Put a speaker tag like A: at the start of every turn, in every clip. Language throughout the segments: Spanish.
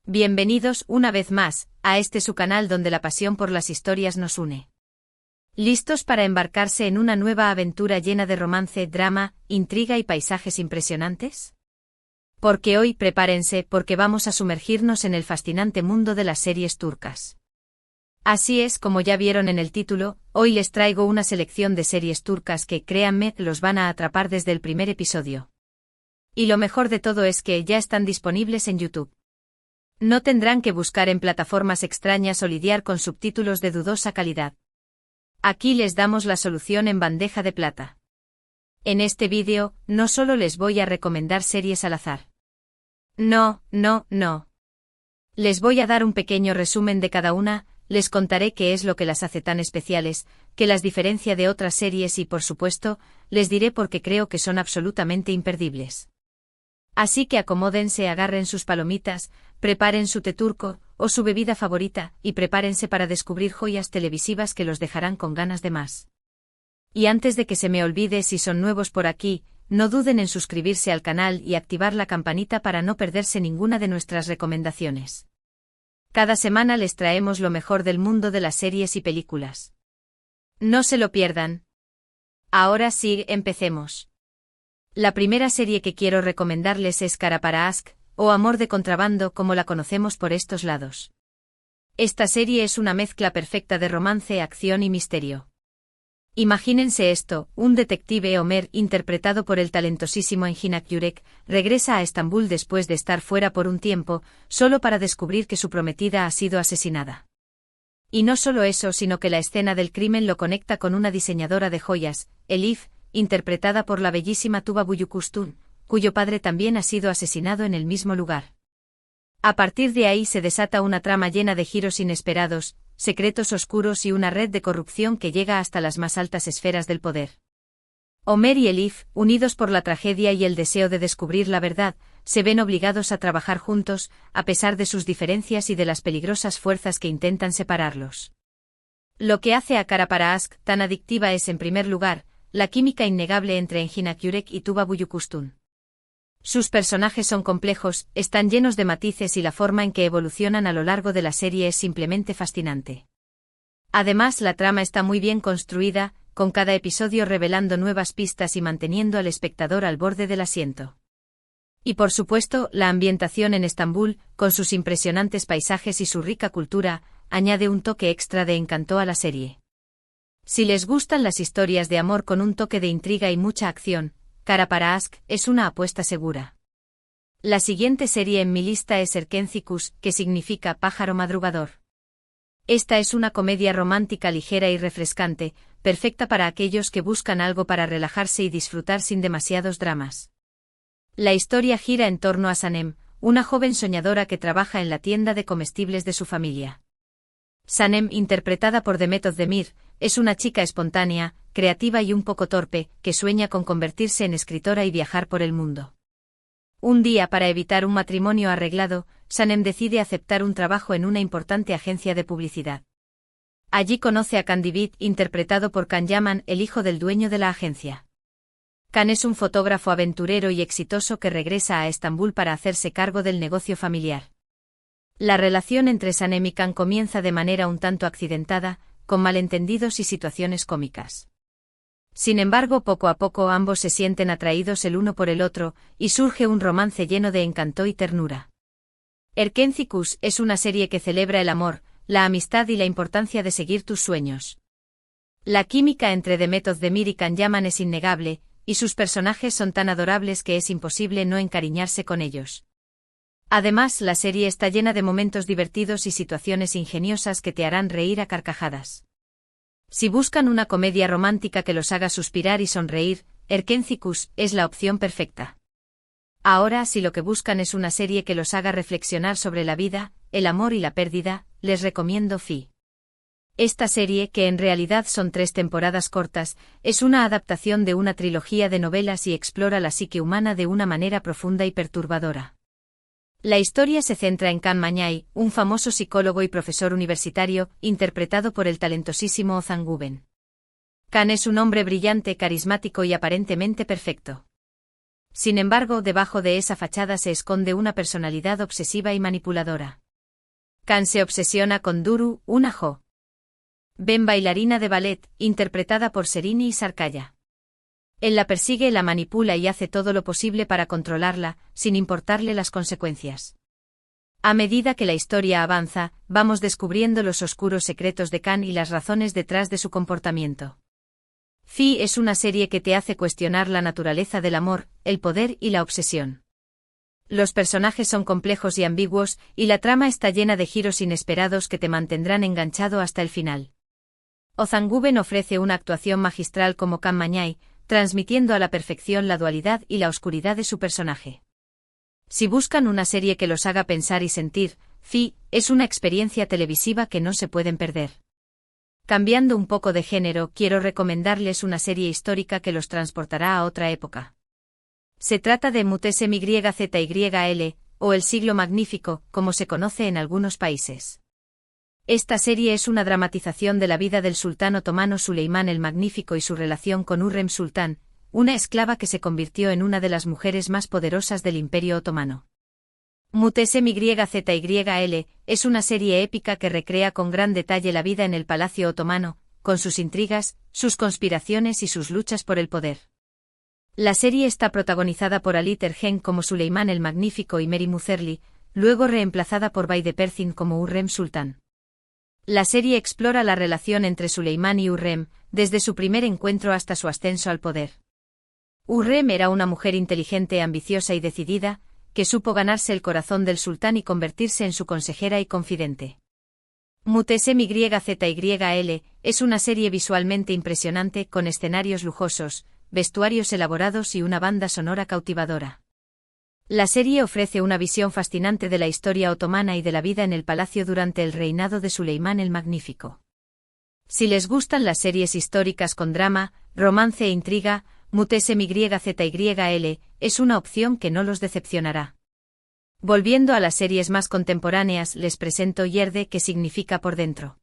A: Bienvenidos, una vez más, a su canal donde la pasión por las historias nos une. ¿Listos para embarcarse en una nueva aventura llena de romance, drama, intriga y paisajes impresionantes? Porque hoy prepárense porque vamos a sumergirnos en el fascinante mundo de las series turcas. Así es, como ya vieron en el título, hoy les traigo una selección de series turcas que, créanme, los van a atrapar desde el primer episodio. Y lo mejor de todo es que ya están disponibles en YouTube. No tendrán que buscar en plataformas extrañas o lidiar con subtítulos de dudosa calidad. Aquí les damos la solución en bandeja de plata. En este vídeo, no solo les voy a recomendar series al azar. No. Les voy a dar un pequeño resumen de cada una, les contaré qué es lo que las hace tan especiales, que las diferencia de otras series y, por supuesto, les diré por qué creo que son absolutamente imperdibles. Así que acomódense, agarren sus palomitas, preparen su té turco o su bebida favorita y prepárense para descubrir joyas televisivas que los dejarán con ganas de más. Y antes de que se me olvide, si son nuevos por aquí, no duden en suscribirse al canal y activar la campanita para no perderse ninguna de nuestras recomendaciones. Cada semana les traemos lo mejor del mundo de las series y películas. No se lo pierdan. Ahora sí, empecemos. La primera serie que quiero recomendarles es Kara para Aşk, o Amor de contrabando como la conocemos por estos lados. Esta serie es una mezcla perfecta de romance, acción y misterio. Imagínense esto, un detective Ömer, interpretado por el talentosísimo Engin Yürek, regresa a Estambul después de estar fuera por un tiempo, solo para descubrir que su prometida ha sido asesinada. Y no solo eso, sino que la escena del crimen lo conecta con una diseñadora de joyas, Elif, interpretada por la bellísima Tuba Büyüküstün, cuyo padre también ha sido asesinado en el mismo lugar. A partir de ahí se desata una trama llena de giros inesperados, secretos oscuros y una red de corrupción que llega hasta las más altas esferas del poder. Ömer y Elif, unidos por la tragedia y el deseo de descubrir la verdad, se ven obligados a trabajar juntos, a pesar de sus diferencias y de las peligrosas fuerzas que intentan separarlos. Lo que hace a Kara para Aşk tan adictiva es, en primer lugar, la química innegable entre Engin Yürek y Tuba Büyüküstün. Sus personajes son complejos, están llenos de matices y la forma en que evolucionan a lo largo de la serie es simplemente fascinante. Además, la trama está muy bien construida, con cada episodio revelando nuevas pistas y manteniendo al espectador al borde del asiento. Y por supuesto, la ambientación en Estambul, con sus impresionantes paisajes y su rica cultura, añade un toque extra de encanto a la serie. Si les gustan las historias de amor con un toque de intriga y mucha acción, Kara para Aşk es una apuesta segura. La siguiente serie en mi lista es Erkenci Kuş, que significa pájaro madrugador. Esta es una comedia romántica ligera y refrescante, perfecta para aquellos que buscan algo para relajarse y disfrutar sin demasiados dramas. La historia gira en torno a Sanem, una joven soñadora que trabaja en la tienda de comestibles de su familia. Sanem, interpretada por Demet Özdemir, es una chica espontánea, creativa y un poco torpe, que sueña con convertirse en escritora y viajar por el mundo. Un día, para evitar un matrimonio arreglado, Sanem decide aceptar un trabajo en una importante agencia de publicidad. Allí conoce a Can Divit, interpretado por Can Yaman, el hijo del dueño de la agencia. Can es un fotógrafo aventurero y exitoso que regresa a Estambul para hacerse cargo del negocio familiar. La relación entre Sanem y Can comienza de manera un tanto accidentada, con malentendidos y situaciones cómicas. Sin embargo, poco a poco ambos se sienten atraídos el uno por el otro, y surge un romance lleno de encanto y ternura. Erkenci Kuş es una serie que celebra el amor, la amistad y la importancia de seguir tus sueños. La química entre Demet Özdemir y Can Yaman es innegable, y sus personajes son tan adorables que es imposible no encariñarse con ellos. Además, la serie está llena de momentos divertidos y situaciones ingeniosas que te harán reír a carcajadas. Si buscan una comedia romántica que los haga suspirar y sonreír, Erkenci Kuş es la opción perfecta. Ahora, si lo que buscan es una serie que los haga reflexionar sobre la vida, el amor y la pérdida, les recomiendo Fi. Esta serie, que en realidad son 3 temporadas cortas, es una adaptación de una trilogía de novelas y explora la psique humana de una manera profunda y perturbadora. La historia se centra en Can Mañay, un famoso psicólogo y profesor universitario, interpretado por el talentosísimo Ozan Güven. Can es un hombre brillante, carismático y aparentemente perfecto. Sin embargo, debajo de esa fachada se esconde una personalidad obsesiva y manipuladora. Kan se obsesiona con Duru, una joven bailarina de ballet, interpretada por Serini y Sarkaya. Él la persigue, la manipula y hace todo lo posible para controlarla, sin importarle las consecuencias. A medida que la historia avanza, vamos descubriendo los oscuros secretos de Kan y las razones detrás de su comportamiento. Fi es una serie que te hace cuestionar la naturaleza del amor, el poder y la obsesión. Los personajes son complejos y ambiguos, y la trama está llena de giros inesperados que te mantendrán enganchado hasta el final. Ozanguben ofrece una actuación magistral como Kan Mañai, transmitiendo a la perfección la dualidad y la oscuridad de su personaje. Si buscan una serie que los haga pensar y sentir, Fi es una experiencia televisiva que no se pueden perder. Cambiando un poco de género, quiero recomendarles una serie histórica que los transportará a otra época. Se trata de Mutese MYZYL, o El Siglo Magnífico, como se conoce en algunos países. Esta serie es una dramatización de la vida del sultán otomano Suleimán el Magnífico y su relación con Hürrem Sultán, una esclava que se convirtió en una de las mujeres más poderosas del Imperio Otomano. Mutese MYZYL es una serie épica que recrea con gran detalle la vida en el Palacio Otomano, con sus intrigas, sus conspiraciones y sus luchas por el poder. La serie está protagonizada por Ali Tergen como Suleimán el Magnífico y Meri Muzerli, luego reemplazada por Baide Percin como Hürrem Sultán. La serie explora la relación entre Suleimán y Hürrem, desde su primer encuentro hasta su ascenso al poder. Hürrem era una mujer inteligente, ambiciosa y decidida, que supo ganarse el corazón del sultán y convertirse en su consejera y confidente. Mutese MYZYL es una serie visualmente impresionante con escenarios lujosos, vestuarios elaborados y una banda sonora cautivadora. La serie ofrece una visión fascinante de la historia otomana y de la vida en el palacio durante el reinado de Suleimán el Magnífico. Si les gustan las series históricas con drama, romance e intriga, Mutese MYZYL es una opción que no los decepcionará. Volviendo a las series más contemporáneas, les presento Yerde, que significa por dentro.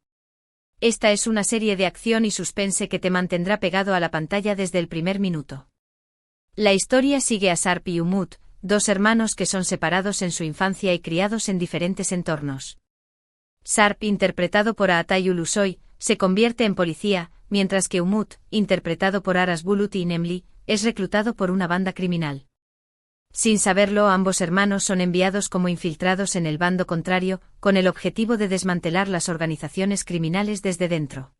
A: Esta es una serie de acción y suspense que te mantendrá pegado a la pantalla desde el primer minuto. La historia sigue a Sarp y Umut, dos hermanos que son separados en su infancia y criados en diferentes entornos. Sarp, interpretado por Aatay Ulusoy, se convierte en policía, mientras que Umut, interpretado por Aras Bulut y Nemli, es reclutado por una banda criminal. Sin saberlo, ambos hermanos son enviados como infiltrados en el bando contrario, con el objetivo de desmantelar las organizaciones criminales desde dentro.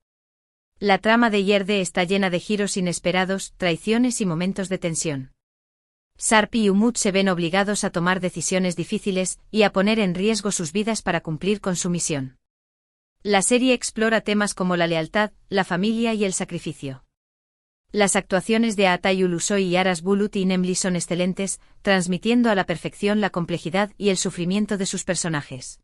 A: La trama de Yerde está llena de giros inesperados, traiciones y momentos de tensión. Sarp y Umut se ven obligados a tomar decisiones difíciles y a poner en riesgo sus vidas para cumplir con su misión. La serie explora temas como la lealtad, la familia y el sacrificio. Las actuaciones de Aatay Ulusoy y Aras Bulut y Nemli son excelentes, transmitiendo a la perfección la complejidad y el sufrimiento de sus personajes.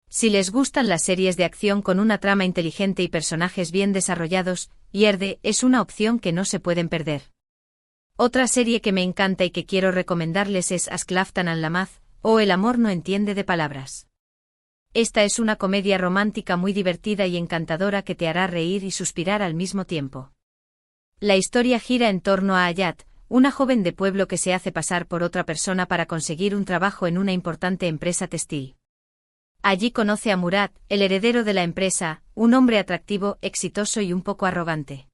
A: Si les gustan las series de acción con una trama inteligente y personajes bien desarrollados, Yerde es una opción que no se pueden perder. Otra serie que me encanta y que quiero recomendarles es Asklaftan al-Lamaz, o El amor no entiende de palabras. Esta es una comedia romántica muy divertida y encantadora que te hará reír y suspirar al mismo tiempo. La historia gira en torno a Hayat, una joven de pueblo que se hace pasar por otra persona para conseguir un trabajo en una importante empresa textil. Allí conoce a Murad, el heredero de la empresa, un hombre atractivo, exitoso y un poco arrogante.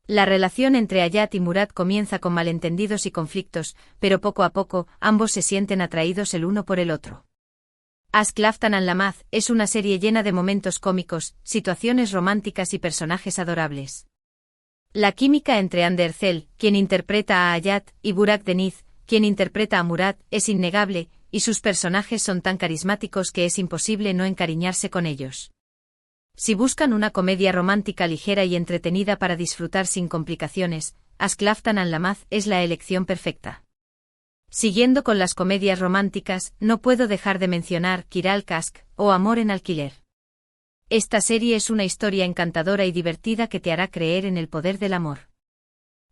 A: La relación entre Hayat y Murad comienza con malentendidos y conflictos, pero poco a poco, ambos se sienten atraídos el uno por el otro. Asklaftan al-Lamaz es una serie llena de momentos cómicos, situaciones románticas y personajes adorables. La química entre Ander Zel, quien interpreta a Hayat, y Burak Deniz, quien interpreta a Murad, es innegable, y sus personajes son tan carismáticos que es imposible no encariñarse con ellos. Si buscan una comedia romántica ligera y entretenida para disfrutar sin complicaciones, Asklaftan al-Lamaz es la elección perfecta. Siguiendo con las comedias románticas, no puedo dejar de mencionar Kiral Kask, o Amor en alquiler. Esta serie es una historia encantadora y divertida que te hará creer en el poder del amor.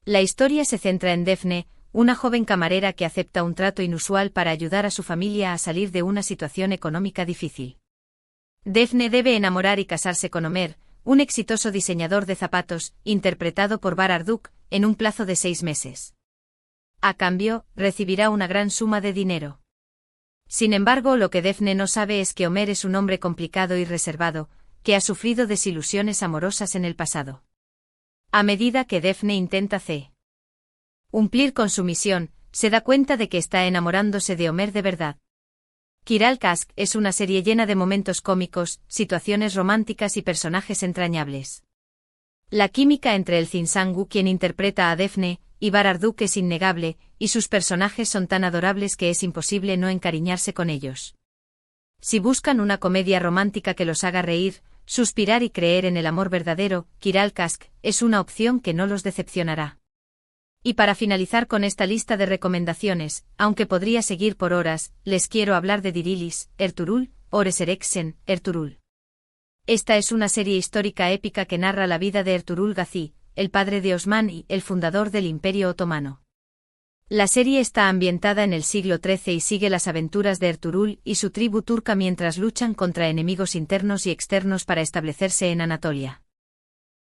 A: La historia se centra en Defne, una joven camarera que acepta un trato inusual para ayudar a su familia a salir de una situación económica difícil. Defne debe enamorar y casarse con Omer, un exitoso diseñador de zapatos, interpretado por Bar Arduk, en un plazo de 6 meses. A cambio, recibirá una gran suma de dinero. Sin embargo, lo que Daphne no sabe es que Homer es un hombre complicado y reservado, que ha sufrido desilusiones amorosas en el pasado. A medida que Daphne intenta cumplir con su misión, se da cuenta de que está enamorándose de Homer de verdad. Kiral Kask es una serie llena de momentos cómicos, situaciones románticas y personajes entrañables. La química entre el Zinsangu, quien interpreta a Daphne, y Bararduk es innegable, y sus personajes son tan adorables que es imposible no encariñarse con ellos. Si buscan una comedia romántica que los haga reír, suspirar y creer en el amor verdadero, Kiral Kask es una opción que no los decepcionará. Y para finalizar con esta lista de recomendaciones, aunque podría seguir por horas, les quiero hablar de Dirilis, Ertuğrul, Ores Ereksen, Ertuğrul. Esta es una serie histórica épica que narra la vida de Ertuğrul Gazi, el padre de Osman y el fundador del Imperio Otomano. La serie está ambientada en el siglo XIII y sigue las aventuras de Ertuğrul y su tribu turca mientras luchan contra enemigos internos y externos para establecerse en Anatolia.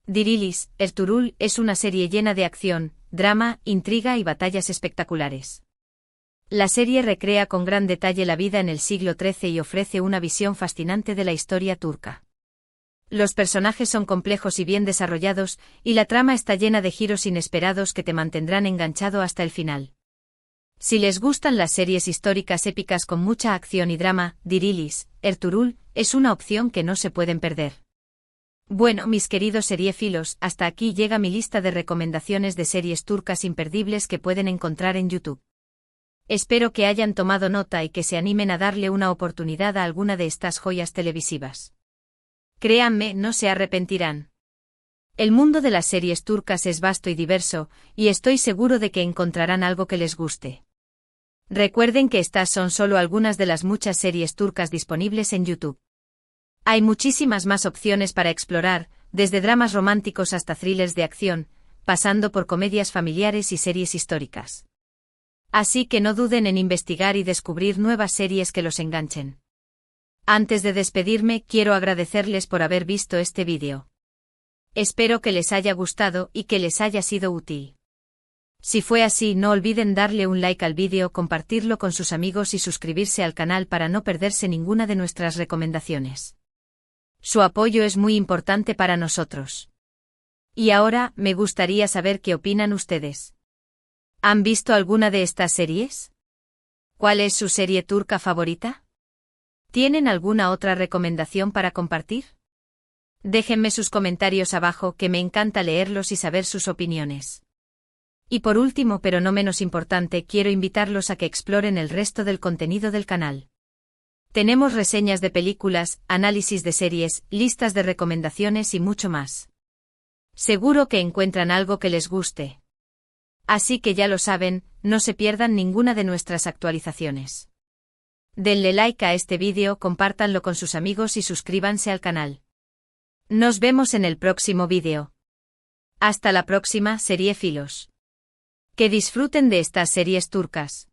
A: Dirilis, Ertuğrul es una serie llena de acción, drama, intriga y batallas espectaculares. La serie recrea con gran detalle la vida en el siglo XIII y ofrece una visión fascinante de la historia turca. Los personajes son complejos y bien desarrollados, y la trama está llena de giros inesperados que te mantendrán enganchado hasta el final. Si les gustan las series históricas épicas con mucha acción y drama, Dirilis, Ertuğrul, es una opción que no se pueden perder. Bueno, mis queridos seriéfilos, hasta aquí llega mi lista de recomendaciones de series turcas imperdibles que pueden encontrar en YouTube. Espero que hayan tomado nota y que se animen a darle una oportunidad a alguna de estas joyas televisivas. Créanme, no se arrepentirán. El mundo de las series turcas es vasto y diverso, y estoy seguro de que encontrarán algo que les guste. Recuerden que estas son solo algunas de las muchas series turcas disponibles en YouTube. Hay muchísimas más opciones para explorar, desde dramas románticos hasta thrillers de acción, pasando por comedias familiares y series históricas. Así que no duden en investigar y descubrir nuevas series que los enganchen. Antes de despedirme, quiero agradecerles por haber visto este vídeo. Espero que les haya gustado y que les haya sido útil. Si fue así, no olviden darle un like al vídeo, compartirlo con sus amigos y suscribirse al canal para no perderse ninguna de nuestras recomendaciones. Su apoyo es muy importante para nosotros. Y ahora, me gustaría saber qué opinan ustedes. ¿Han visto alguna de estas series? ¿Cuál es su serie turca favorita? ¿Tienen alguna otra recomendación para compartir? Déjenme sus comentarios abajo, que me encanta leerlos y saber sus opiniones. Y por último, pero no menos importante, quiero invitarlos a que exploren el resto del contenido del canal. Tenemos reseñas de películas, análisis de series, listas de recomendaciones y mucho más. Seguro que encuentran algo que les guste. Así que ya lo saben, no se pierdan ninguna de nuestras actualizaciones. Denle like a este vídeo, compártanlo con sus amigos y suscríbanse al canal. Nos vemos en el próximo vídeo. Hasta la próxima, seriéfilos. Que disfruten de estas series turcas.